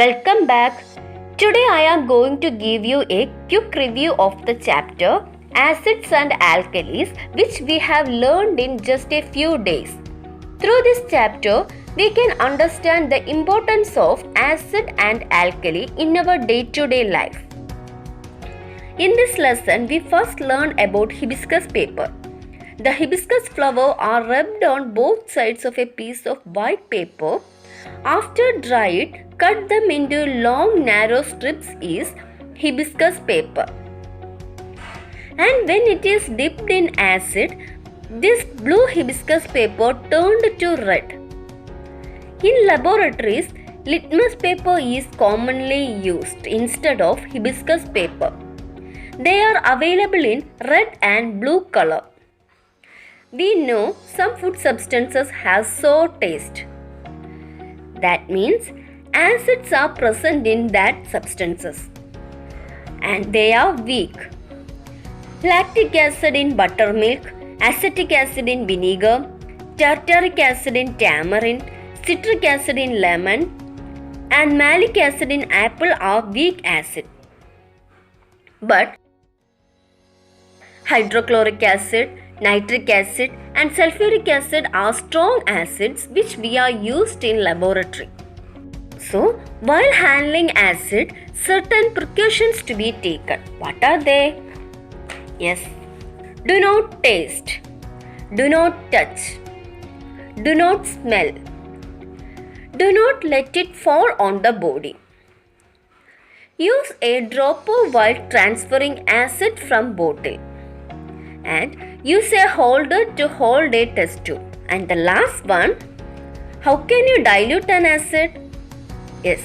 Welcome back. Today I am going to give you a quick review of the chapter Acids and Alkalis, which we have learned in just a few days. Through this chapter, we can understand the importance of acid and alkali in our day-to-day life. In this lesson, we first learned about hibiscus paper. The hibiscus flowers are rubbed on both sides of a piece of white paper. After dried, cut them into long narrow strips is hibiscus paper. And when it is dipped in acid, this blue hibiscus paper turned to red. In laboratories, litmus paper is commonly used instead of hibiscus paper. They are available in red and blue color. We know some food substances have sour taste. That means acids are present in that substances and they are weak. Lactic acid in buttermilk, acetic acid in vinegar, tartaric acid in tamarind, citric acid in lemon, and malic acid in apple are weak acid. But hydrochloric acid, nitric acid and sulfuric acid are strong acids which we are used in laboratory. So, while handling acid, certain precautions to be taken. What are they? Yes. Do not taste. Do not touch. Do not smell. Do not let it fall on the body. Use a dropper while transferring acid from bottle. And use a holder to hold a test tube. And the last one, how can you dilute an acid? Yes,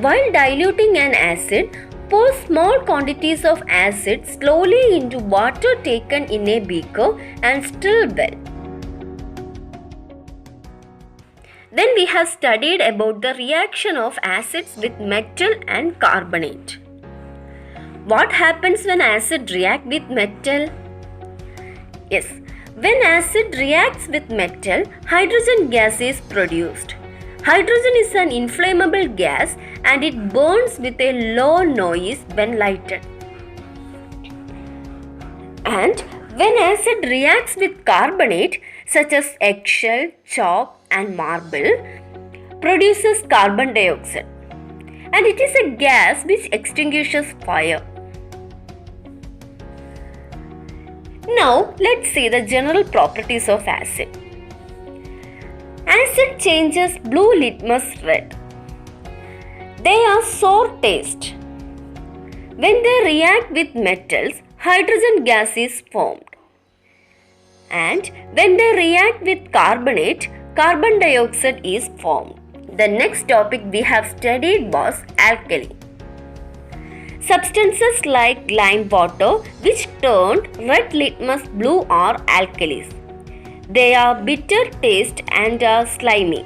while diluting an acid, pour small quantities of acid slowly into water taken in a beaker and stir well. Then we have studied about the reaction of acids with metal and carbonate. What happens when acid reacts with metal? Yes, when acid reacts with metal, hydrogen gas is produced. Hydrogen is an inflammable gas and it burns with a low noise when lighted. And when acid reacts with carbonate, such as eggshell, chalk and marble, produces carbon dioxide. And it is a gas which extinguishes fire. Now, let's see the general properties of acid. Acid changes blue litmus red. They are sour taste. When they react with metals, hydrogen gas is formed. And when they react with carbonate, carbon dioxide is formed. The next topic we have studied was alkali. Substances like lime water, which turned red litmus blue, are alkalis. They are bitter taste and are slimy.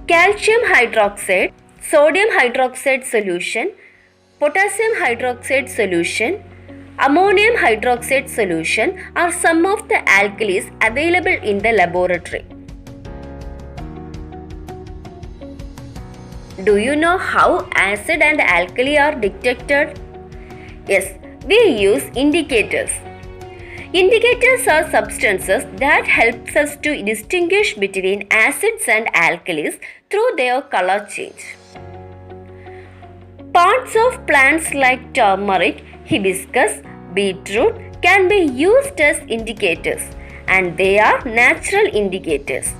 Calcium hydroxide, sodium hydroxide solution, potassium hydroxide solution, ammonium hydroxide solution are some of the alkalis available in the laboratory. Do you know how acid and alkali are detected? Yes, we use indicators. Indicators are substances that help us to distinguish between acids and alkalis through their color change. Parts of plants like turmeric, hibiscus, beetroot can be used as indicators and they are natural indicators.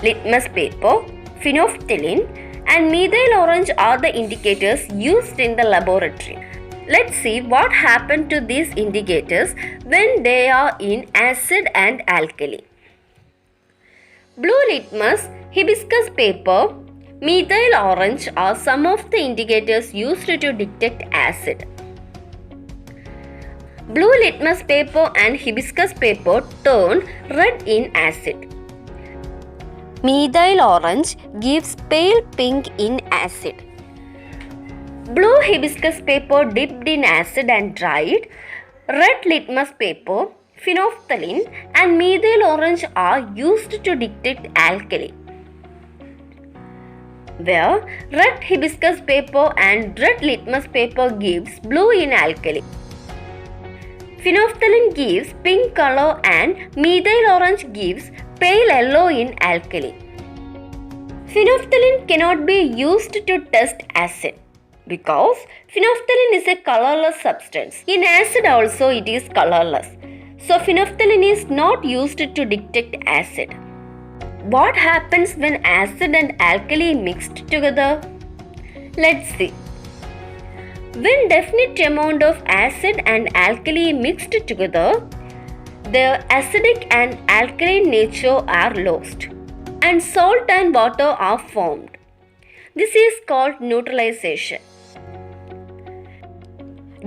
Litmus paper, phenolphthalein and methyl orange are the indicators used in the laboratory. Let's see what happened to these indicators when they are in acid and alkali. Blue litmus, hibiscus paper, methyl orange are some of the indicators used to detect acid. Blue litmus paper and hibiscus paper turn red in acid. Methyl orange gives pale pink in acid. Blue hibiscus paper dipped in acid and dried, red litmus paper, phenolphthalein and methyl orange are used to detect alkali. where red hibiscus paper and red litmus paper gives blue in alkali. Phenolphthalein gives pink color and methyl orange gives pale yellow in alkali. Phenolphthalein cannot be used to test acid because phenolphthalein is a colorless substance. In acid also it is colorless. So phenolphthalein is not used to detect acid. What happens when acid and alkali mixed together? Let's see. When definite amount of acid and alkali mixed together, their acidic and alkaline nature are lost and salt and water are formed. This is called neutralization.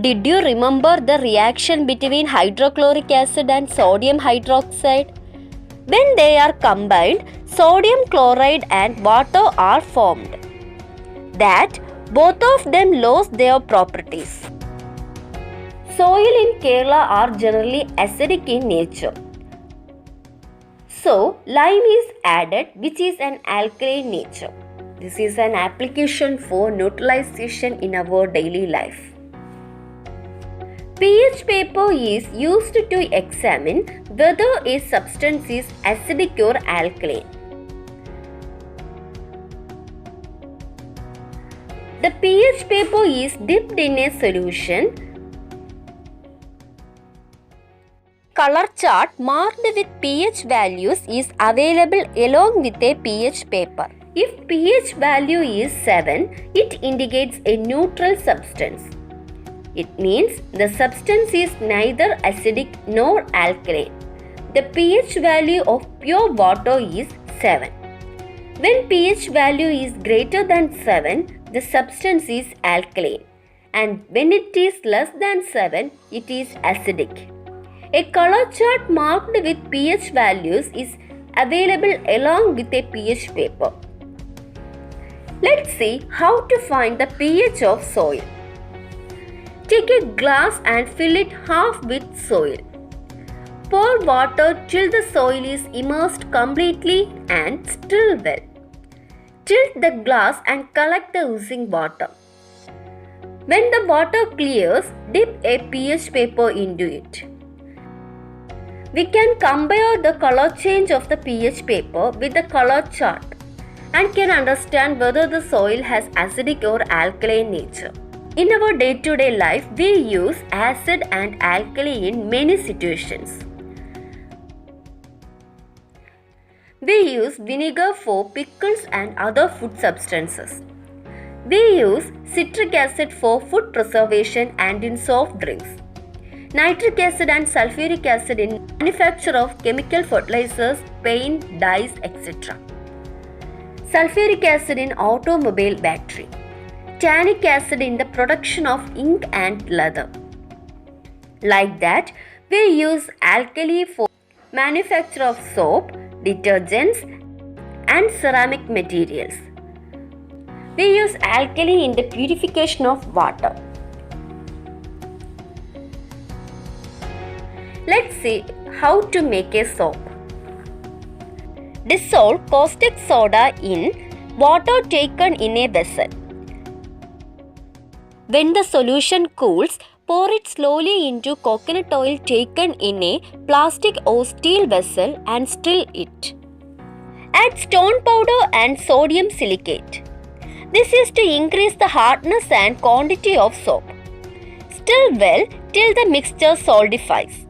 Did you remember the reaction between hydrochloric acid and sodium hydroxide? When they are combined, sodium chloride and water are formed. That both of them lost their properties. Soil in Kerala are generally acidic in nature. So, lime is added, which is an alkaline nature. This is an application for neutralization in our daily life. pH paper is used to examine whether a substance is acidic or alkaline. The pH paper is dipped in a solution. Color chart marked with pH values is available along with a pH paper. If pH value is 7, it indicates a neutral substance. It means the substance is neither acidic nor alkaline. The pH value of pure water is 7. When pH value is greater than 7, the substance is alkaline, and when it is less than 7, it is acidic. A color chart marked with pH values is available along with a pH paper. Let's see how to find the pH of soil. Take a glass and fill it half with soil. Pour water till the soil is immersed completely and stir well. Tilt the glass and collect the oozing water. When the water clears, dip a pH paper into it. We can compare the color change of the pH paper with the color chart and can understand whether the soil has acidic or alkaline nature. In our day-to-day life, we use acid and alkali in many situations. We use vinegar for pickles and other food substances. We use citric acid for food preservation and in soft drinks. Nitric acid and sulfuric acid in manufacture of chemical fertilizers, paint, dyes, etc. Sulfuric acid in automobile battery. Tannic acid in the production of ink and leather. Like that, we use alkali for manufacture of soap, detergents and ceramic materials. We use alkali in the purification of water. Let's see how to make a soap. Dissolve caustic soda in water taken in a vessel. When the solution cools, pour it slowly into coconut oil taken in a plastic or steel vessel and stir it. Add stone powder and sodium silicate. This is to increase the hardness and quantity of soap. Stir well till the mixture solidifies.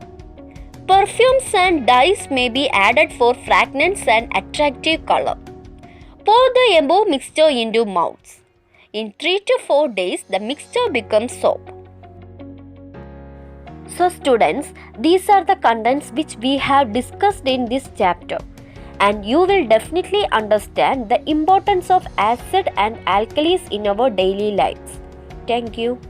Perfumes and dyes may be added for fragrance and attractive color. Pour the above mixture into mouths. In 3 to 4 days, the mixture becomes soap. So students, these are the contents which we have discussed in this chapter, and you will definitely understand the importance of acid and alkalis in our daily lives. Thank you.